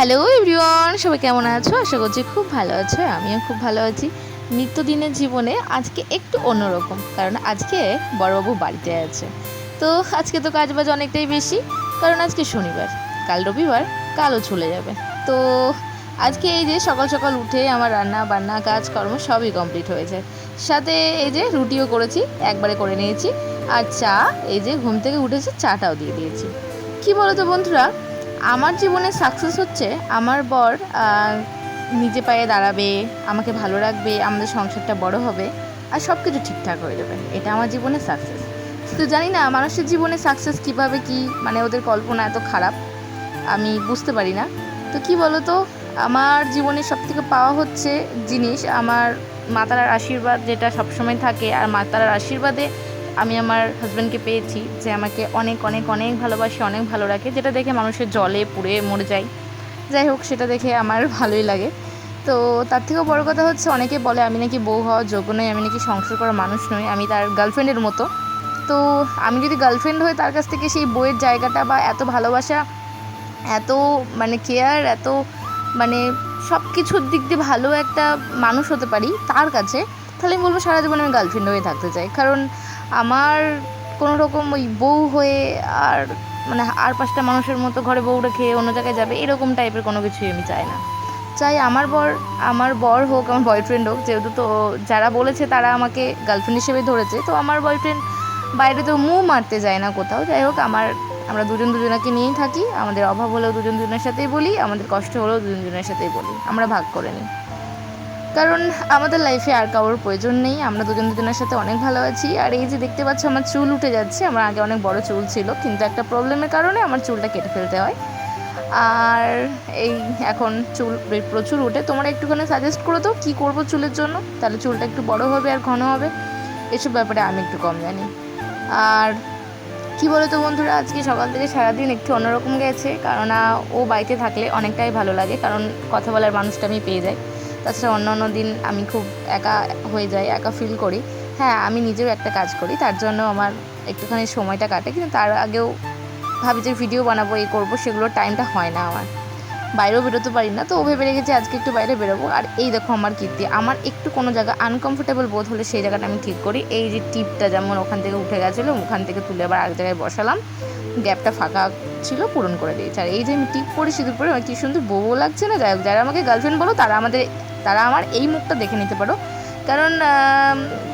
Hello everyone, সবাই কেমন আছো? আশা করছি খুব ভালো আছো। আমিও খুব ভালো আছি। নিত্যদিনের জীবনে আজকে একটু অন্যরকম, কারণ আজকে বড়বাবু বাড়িতে আছে। তো আজকে তো কাজবাজ অনেকটাই বেশি, কারণ আজকে শনিবার, কাল রবিবার, কালও চলে যাবে। তো আজকে এই যে সকাল সকাল উঠে আমার রান্না বান্না কাজকর্ম সবই কমপ্লিট হয়েছে। সাথে এই যে রুটিও করেছি, একবারে করে নিয়েছি। আর চা, এই যে ঘুম থেকে উঠেছি চাটাও দিয়ে দিয়েছি। কি বলো তো বন্ধুরা, আমার জীবনে সাকসেস হচ্ছে আমার বর নিজে পায়ে দাঁড়াবে, আমাকে ভালো রাখবে, আমাদের সংসারটা বড় হবে, আর সব কিছু ঠিকঠাক হয়ে যাবে। এটা আমার জীবনে সাকসেস। তো জানি না মানুষের জীবনে সাকসেস কীভাবে কি, মানে ওদের কল্পনা এত খারাপ, আমি বুঝতে পারি না। তো কি বলো তো, আমার জীবনে সবথেকে পাওয়া হচ্ছে জিনিস আমার মাতার আশীর্বাদ, যেটা সবসময় থাকে। আর মাতার আশীর্বাদে আমি আমার হাজব্যান্ডকে পেয়েছি, যে আমাকে অনেক অনেক অনেক ভালোবাসে, অনেক ভালো রাখে, যেটা দেখে মানুষের জলে পুড়ে মরে যায়। যাই হোক, সেটা দেখে আমার ভালোই লাগে। তো তার থেকেও বড় কথা হচ্ছে, অনেকে বলে আমি নাকি বউ হওয়ার যোগ্য নই, আমি নাকি সংসার করা মানুষ নই, আমি তার গার্লফ্রেন্ডের মতো। তো আমি যদি গার্লফ্রেন্ড হই, তার কাছ থেকে সেই বইয়ের জায়গাটা বা এত ভালোবাসা, এত মানে কেয়ার, এত মানে সব কিছুর দিক দিয়ে ভালো একটা মানুষ হতে পারি তার কাছে, তাহলে আমি বলবো সারা জীবন আমি গার্লফ্রেন্ড হয়ে থাকতে চাই। কারণ আমার কোনো রকম ওই বউ হয়ে আর মানে আর পাঁচটা মানুষের মতো ঘরে বউ রেখে অন্য জায়গায় যাবে, এরকম টাইপের কোনো কিছুই আমি চাই না। চাই আমার বর হোক, আমার বয়ফ্রেন্ড হোক, যেহেতু তো যারা বলেছে তারা আমাকে গার্লফ্রেন্ড হিসেবে ধরেছে, তো আমার বয়ফ্রেন্ড বাইরে তো মুখ মারতে যায় না কোথাও। যাই হোক, আমরা দুজন দুজনাকে নিয়েই থাকি। আমাদের অভাব হলেও দুজন দুজনের সাথেই বলি, আমাদের কষ্ট হলেও দুজন দুজনের সাথেই বলি, আমরা ভাগ করে নিই। কারণ আমাদের লাইফে আর কারোর প্রয়োজন নেই, আমরা দুজন দুজনের সাথে অনেক ভালো আছি। আর এই যে দেখতে পাচ্ছ আমার চুল উঠে যাচ্ছে, আমার আগে অনেক বড় চুল ছিল, কিন্তু একটা প্রবলেমের কারণে আমার চুলটা কেটে ফেলতে হয়। আর এই এখন চুল প্রচুর উঠে। তোমরা একটুখানি সাজেস্ট করো তো কী করবো চুলের জন্য, তাহলে চুলটা একটু বড় হবে আর ঘন হবে। এসব ব্যাপারে আমি একটু কম জানি। আর কি বলো তো বন্ধুরা, আজকে সকাল থেকে সারাদিন একটু অন্যরকম গেছে, কারণ ও বাড়িতে থাকলে অনেকটাই ভালো লাগে, কারণ কথা বলার মানুষটা আমি পেয়ে যাই। তাছাড়া অন্য দিন আমি খুব একা হয়ে যাই, একা ফিল করি। হ্যাঁ, আমি নিজেও একটা কাজ করি, তার জন্য আমার একটুখানি সময়টা কাটে, কিন্তু তার আগেও ভাবি যে ভিডিও বানাবো, এই করবো, সেগুলোর টাইমটা হয় না আমার। বাইরেও বেরোতে পারি না, তো ও ভেবে রেখেছি আজকে একটু বাইরে বেরোবো। আর এই দেখো আমার কীর্তি, আমার একটু কোনো জায়গা আনকমফোর্টেবল বোধ হলে সেই জায়গাটা আমি ঠিক করি। এই যে টিপটা যেমন ওখান থেকে উঠে গেছিলো, ওখান থেকে তুলে আবার আরেক জায়গায় বসালাম, গ্যাপটা ফাঁকা ছিল, পূরণ করে দিয়েছি। আর এই যে আমি টিপ পরে সিঁদুর পরে আমার কী সুন্দর বউ লাগছে না। যাই হোক, যারা আমাকে গার্লফ্রেন্ড বলো, তারা আমার এই মুখটা দেখে নিতে পারো, কারণ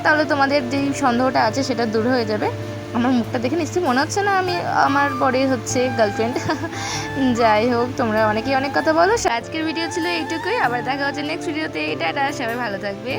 তাহলে তোমাদের যেই সন্দেহটা আছে সেটা দূর হয়ে যাবে। আমার মুখটা দেখে নিশ্চয়ই মনে হচ্ছে না আমি আমার বরের হচ্ছে গার্লফ্রেন্ড। যাই হোক, তোমরা অনেকেই অনেক কথা বলো। আজকের ভিডিও ছিল এইটুকুই, আবার দেখা হচ্ছে নেক্সট ভিডিওতে। টাটা, সবাই ভালো থাকবে।